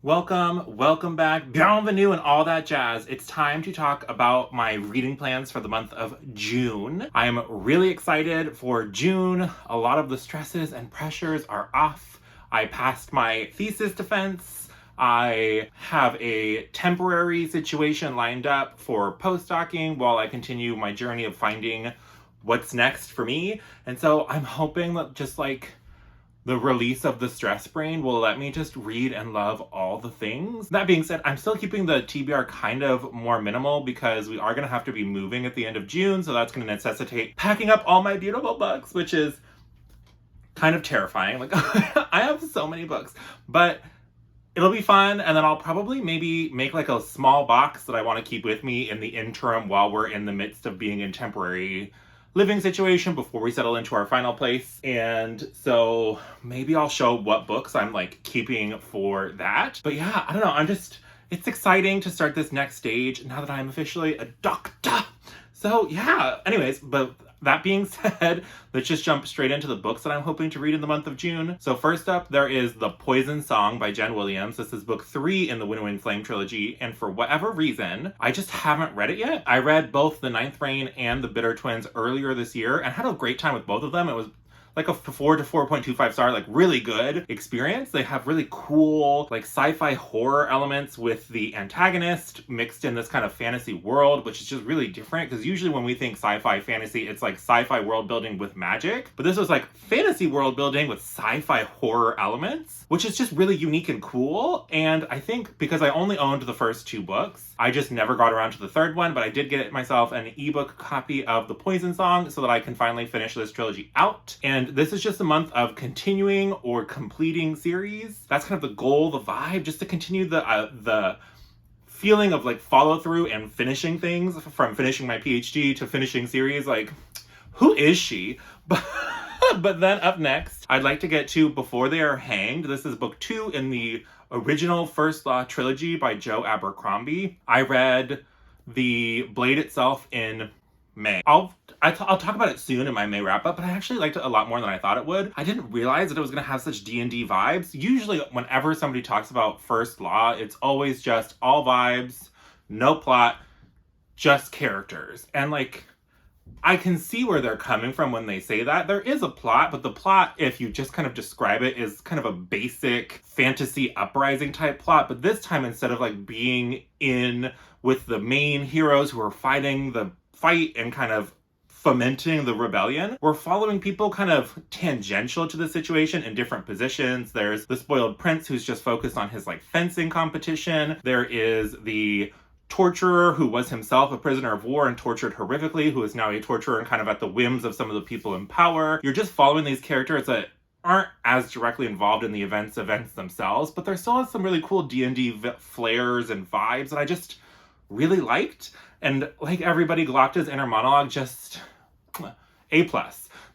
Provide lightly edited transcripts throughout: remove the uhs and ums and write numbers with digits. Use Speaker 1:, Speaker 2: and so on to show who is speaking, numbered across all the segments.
Speaker 1: Welcome back, bienvenue and all that jazz. It's time to talk about my reading plans for the month of June. I am really excited for June. A lot of the stresses and pressures are off. I passed my thesis defense. I have a temporary situation lined up for postdocing while I continue my journey of finding what's next for me. And so I'm hoping that just like the release of the stress brain will let me just read and love all the things. That being said, I'm still keeping the TBR kind of more minimal because we are going to have to be moving at the end of June, so that's going to necessitate packing up all my beautiful books, which is kind of terrifying. Like, I have so many books, but it'll be fun, and then I'll probably maybe make like a small box that I want to keep with me in the interim while we're in the midst of being in temporary living situation before we settle into our final place. And so maybe I'll show what books I'm like keeping for that. But yeah, I don't know. It's exciting to start this next stage now that I'm officially a doctor. So yeah, anyways, but that being said, let's just jump straight into the books that I'm hoping to read in the month of June. So first up, there is The Poison Song by Jenn Williams. This is book 3 in the Wind Flame trilogy, and for whatever reason, I just haven't read it yet. I read both The Ninth Rain and The Bitter Twins earlier this year and had a great time with both of them. It was like a 4 to 4.25 star, like really good experience. They have really cool like sci-fi horror elements with the antagonist mixed in this kind of fantasy world, which is just really different because usually when we think sci-fi fantasy, it's like sci-fi world building with magic. But this was like fantasy world building with sci-fi horror elements, which is just really unique and cool. And I think because I only owned the first 2 books, I just never got around to the third one, but I did get myself an ebook copy of The Poison Song so that I can finally finish this trilogy out. And this is just a month of continuing or completing series. That's kind of the goal, the vibe, just to continue the feeling of like follow through and finishing things, from finishing my PhD to finishing series. Like, who is she? But then up next, I'd like to get to Before They Are Hanged. This is book 2 in the original First Law trilogy by Joe Abercrombie. I read The Blade itself in May. I'll talk about it soon in my May wrap up, but I actually liked it a lot more than I thought it would. I didn't realize that it was going to have such D&D vibes. Usually whenever somebody talks about First Law, it's always just all vibes, no plot, just characters. And like, I can see where they're coming from when they say that. There is a plot, but the plot, if you just kind of describe it, is kind of a basic fantasy uprising type plot. But this time, instead of like being in with the main heroes who are fighting the fight and kind of fomenting the rebellion, we're following people kind of tangential to the situation in different positions. There's the spoiled prince who's just focused on his like fencing competition. There is the torturer who was himself a prisoner of war and tortured horrifically, who is now a torturer and kind of at the whims of some of the people in power. You're just following these characters that aren't as directly involved in the events themselves, but there still has some really cool D&D flares and vibes that I just really liked. And like everybody, Galacta's inner monologue, just A+.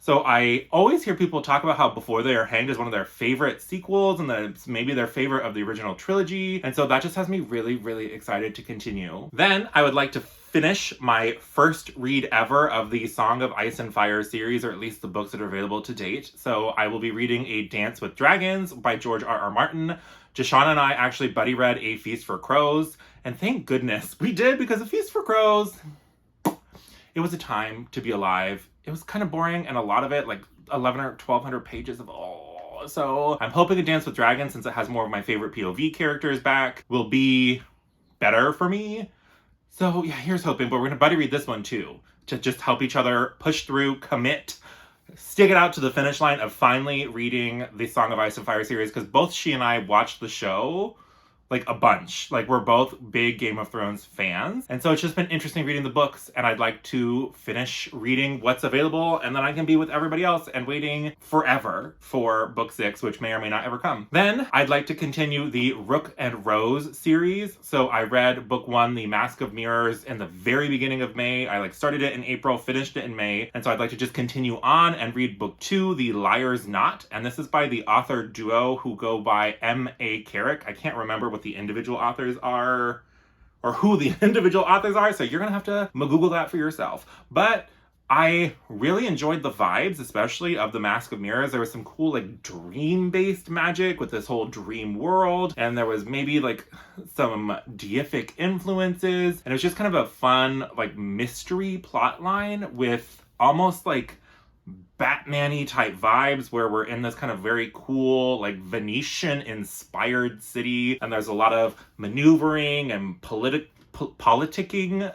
Speaker 1: So I always hear people talk about how Before They Are Hanged is one of their favorite sequels and that it's maybe their favorite of the original trilogy. And so that just has me really, really excited to continue. Then I would like to finish my first read ever of the Song of Ice and Fire series, or at least the books that are available to date. So I will be reading A Dance with Dragons by George R.R. Martin. Jashana and I actually buddy read A Feast for Crows. And thank goodness we did, because A Feast for Crows, it was a time to be alive. It was kind of boring, and a lot of it, like 1,100 or 1,200 pages of all. So I'm hoping A Dance with Dragons, since it has more of my favorite POV characters back, will be better for me. So yeah, here's hoping, but we're going to buddy read this one too, to just help each other push through, commit, stick it out to the finish line of finally reading the Song of Ice and Fire series, because both she and I watched the show like a bunch. Like, we're both big Game of Thrones fans. And so it's just been interesting reading the books, and I'd like to finish reading what's available, and then I can be with everybody else and waiting forever for book 6, which may or may not ever come. Then I'd like to continue the Rook and Rose series. So I read book 1, The Mask of Mirrors, in the very beginning of May. I started it in April, finished it in May. And so I'd like to just continue on and read book 2, The Liar's Knot. And this is by the author duo who go by M.A. Carrick. I can't remember what the individual authors are, or who the individual authors are, so you're gonna have to Google that for yourself. But I really enjoyed the vibes, especially of the Mask of Mirrors. There was some cool, like, dream-based magic with this whole dream world, and there was maybe, like, some deific influences, and it was just kind of a fun, like, mystery plot line with almost, like, Batman-y type vibes where we're in this kind of very cool, like, Venetian-inspired city, and there's a lot of maneuvering and politicking.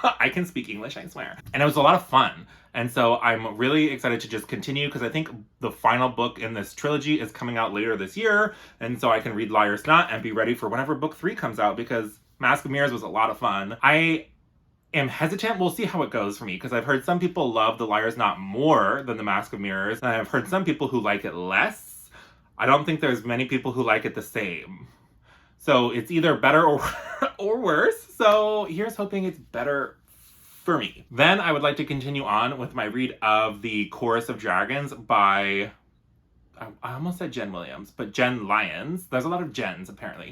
Speaker 1: I can speak English, I swear. And it was a lot of fun. And so I'm really excited to just continue because I think the final book in this trilogy is coming out later this year. And so I can read Liar's Knot and be ready for whenever book 3 comes out because Mask of Mirrors was a lot of fun. I am hesitant. We'll see how it goes for me because I've heard some people love the Liar's Knot more than the Mask of Mirrors. And I've heard some people who like it less. I don't think there's many people who like it the same. So it's either better or worse. So here's hoping it's better for me. Then I would like to continue on with my read of The Chorus of Dragons by, I almost said Jenn Williams, but Jenn Lyons. There's a lot of Jenns apparently.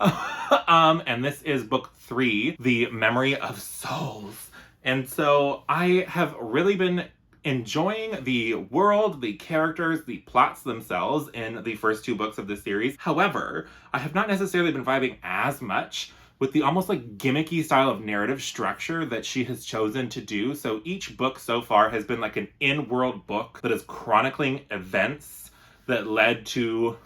Speaker 1: And this is book 3, The Memory of Souls. And so I have really been enjoying the world, the characters, the plots themselves in the first 2 books of this series. However, I have not necessarily been vibing as much with the almost like gimmicky style of narrative structure that she has chosen to do. So each book so far has been like an in-world book that is chronicling events that led to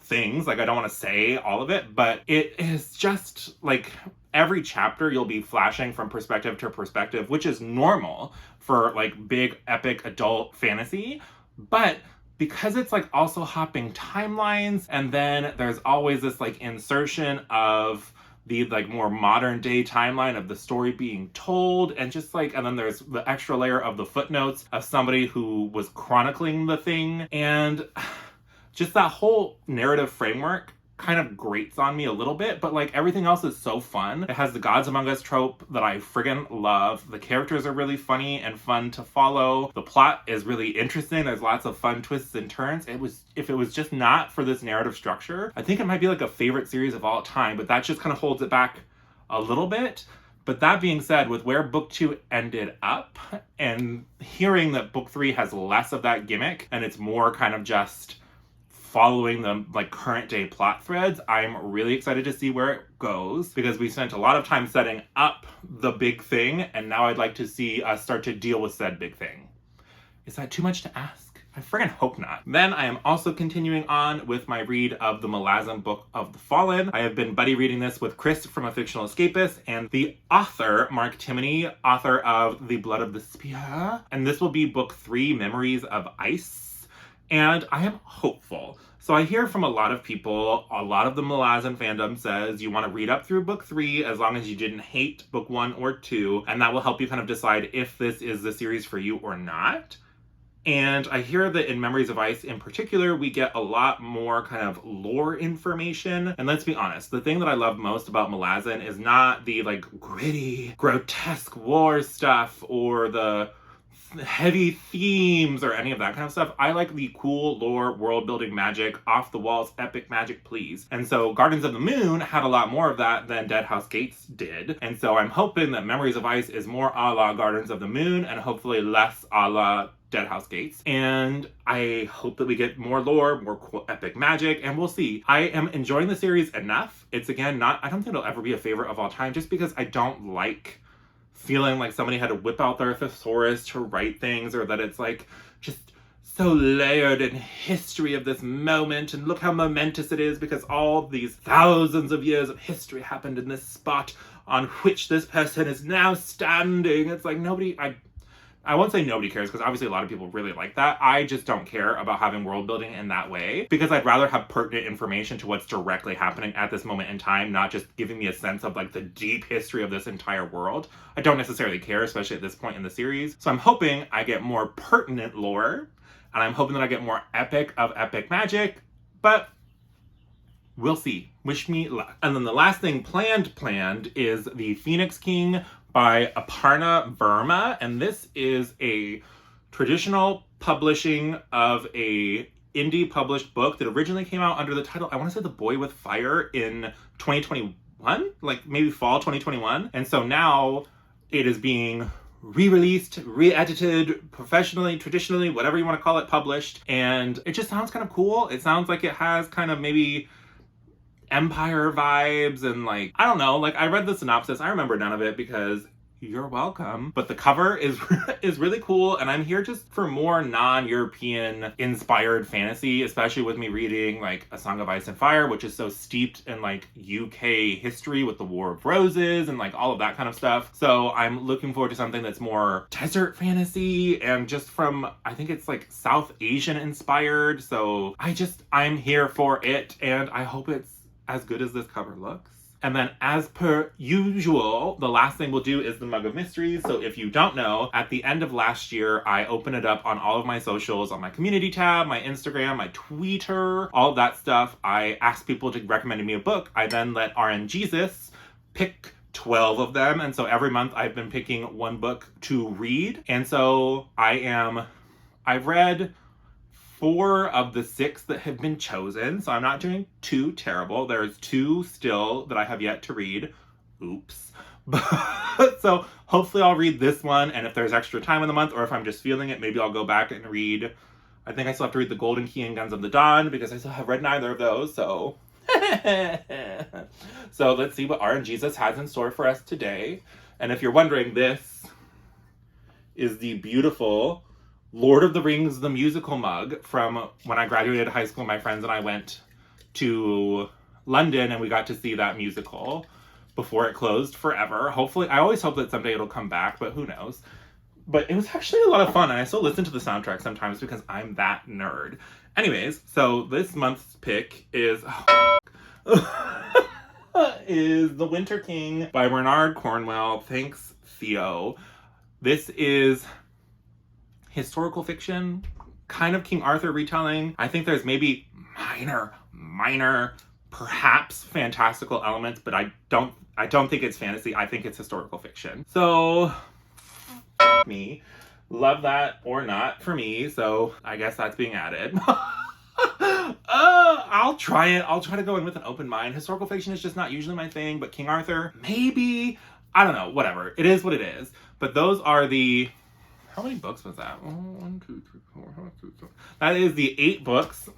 Speaker 1: things. Like, I don't want to say all of it, but it is just like every chapter you'll be flashing from perspective to perspective, which is normal for like big epic adult fantasy. But because it's like also hopping timelines, and then there's always this like insertion of the like more modern day timeline of the story being told, and just like, and then there's the extra layer of the footnotes of somebody who was chronicling the thing, and just that whole narrative framework kind of grates on me a little bit, but like everything else is so fun. It has the Gods Among Us trope that I friggin' love. The characters are really funny and fun to follow. The plot is really interesting. There's lots of fun twists and turns. If it was just not for this narrative structure, I think it might be like a favorite series of all time, but that just kind of holds it back a little bit. But that being said, with where book 2 ended up and hearing that book 3 has less of that gimmick and it's more kind of just following the like current day plot threads, I'm really excited to see where it goes because we spent a lot of time setting up the big thing, and now I'd like to see us start to deal with said big thing. Is that too much to ask? I friggin' hope not. Then I am also continuing on with my read of the Malazan Book of the Fallen. I have been buddy reading this with Chris from A Fictional Escapist and the author, Mark Timoney, author of The Blood of the Spear. And this will be book 3, Memories of Ice. And I am hopeful. So I hear from a lot of people, a lot of the Malazan fandom says you want to read up through book 3 as long as you didn't hate book 1 or 2, and that will help you kind of decide if this is the series for you or not. And I hear that in Memories of Ice in particular, we get a lot more kind of lore information. And let's be honest, the thing that I love most about Malazan is not the like gritty, grotesque war stuff or the heavy themes or any of that kind of stuff. I like the cool lore, world-building magic, off-the-walls, epic magic, please. And so Gardens of the Moon had a lot more of that than Dead House Gates did. And so I'm hoping that Memories of Ice is more a la Gardens of the Moon and hopefully less a la Dead House Gates. And I hope that we get more lore, more cool, epic magic, and we'll see. I am enjoying the series enough. It's again not, I don't think it'll ever be a favorite of all time just because I don't like feeling like somebody had to whip out their thesaurus to write things, or that it's like just so layered in history of this moment, and look how momentous it is because all these thousands of years of history happened in this spot on which this person is now standing. It's like nobody, I won't say nobody cares because obviously a lot of people really like that. I just don't care about having world building in that way because I'd rather have pertinent information to what's directly happening at this moment in time, not just giving me a sense of like the deep history of this entire world. I don't necessarily care, especially at this point in the series. So I'm hoping I get more pertinent lore, and I'm hoping that I get more epic of epic magic, but we'll see. Wish me luck. And then the last thing planned is The Phoenix King by Aparna Verma, and this is a traditional publishing of a indie published book that originally came out under the title, I want to say The Boy with Fire, in 2021, like maybe fall 2021. And so now it is being re-released, re-edited, professionally, traditionally, whatever you want to call it, published. And it just sounds kind of cool. It sounds like it has kind of maybe Empire vibes and like, I don't know, like I read the synopsis. I remember none of it because you're welcome. But the cover is really cool, and I'm here just for more non-European inspired fantasy, especially with me reading like A Song of Ice and Fire, which is so steeped in like UK history with the War of Roses and like all of that kind of stuff. So I'm looking forward to something that's more desert fantasy and just from, I think it's like South Asian inspired. So I'm here for it, and I hope it's as good as this cover looks. And then as per usual, the last thing we'll do is the Mug of Mysteries. So if you don't know, at the end of last year, I opened it up on all of my socials, on my community tab, my Instagram, my Twitter, all of that stuff. I asked people to recommend me a book. I then let RN Jesus pick 12 of them. And so every month I've been picking one book to read. And so I've read 4 of the 6 that have been chosen, so I'm not doing too terrible. There's 2 still that I have yet to read. Oops. But so hopefully I'll read this one, and if there's extra time in the month, or if I'm just feeling it, maybe I'll go back and read. I think I still have to read The Golden Key and Guns of the Dawn, because I still have read neither of those, so. So let's see what RN Jesus has in store for us today. And if you're wondering, this is the beautiful Lord of the Rings, the musical mug from when I graduated high school. My friends and I went to London and we got to see that musical before it closed forever. Hopefully, I always hope that someday it'll come back, but who knows. But it was actually a lot of fun, and I still listen to the soundtrack sometimes because I'm that nerd. Anyways, so this month's pick is is The Winter King by Bernard Cornwell. Thanks, Theo. This is historical fiction, kind of King Arthur retelling. I think there's maybe minor, perhaps fantastical elements, but I don't think it's fantasy. I think it's historical fiction. So, me. Love that or not for me, so I guess that's being added. I'll try it. I'll try to go in with an open mind. Historical fiction is just not usually my thing, but King Arthur, maybe. I don't know, whatever. It is what it is. But those are the... How many books was that? 1, 2, 3, 4, 5, 6, 7. That is the 8 books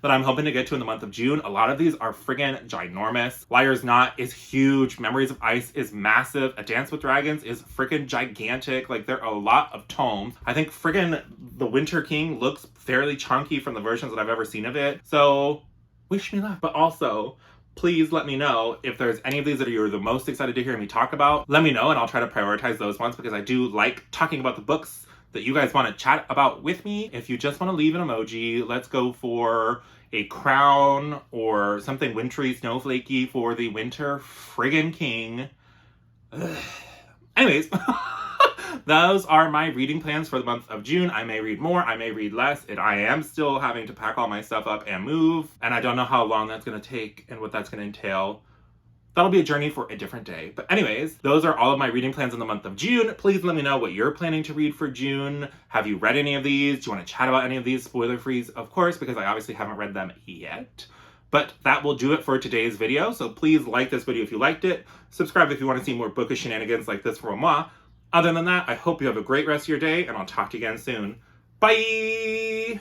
Speaker 1: that I'm hoping to get to in the month of June. A lot of these are friggin' ginormous. Liar's Knot is huge. Memories of Ice is massive. A Dance with Dragons is friggin' gigantic. Like, there are a lot of tomes. I think friggin' The Winter King looks fairly chunky from the versions that I've ever seen of it. So, wish me luck. But also, please let me know if there's any of these that you're the most excited to hear me talk about. Let me know and I'll try to prioritize those ones because I do like talking about the books that you guys want to chat about with me. If you just want to leave an emoji, let's go for a crown or something wintry, snowflakey for the Winter friggin' King. Ugh. Anyways, those are my reading plans for the month of June. I may read more, I may read less. I am still having to pack all my stuff up and move, and I don't know how long that's going to take and what that's going to entail. That'll be a journey for a different day. But anyways, those are all of my reading plans in the month of June. Please let me know what you're planning to read for June. Have you read any of these? Do you want to chat about any of these? Spoiler free, of course, because I obviously haven't read them yet. But that will do it for today's video. So please like this video if you liked it. Subscribe if you want to see more bookish shenanigans like this from moi. Other than that, I hope you have a great rest of your day, and I'll talk to you again soon. Bye!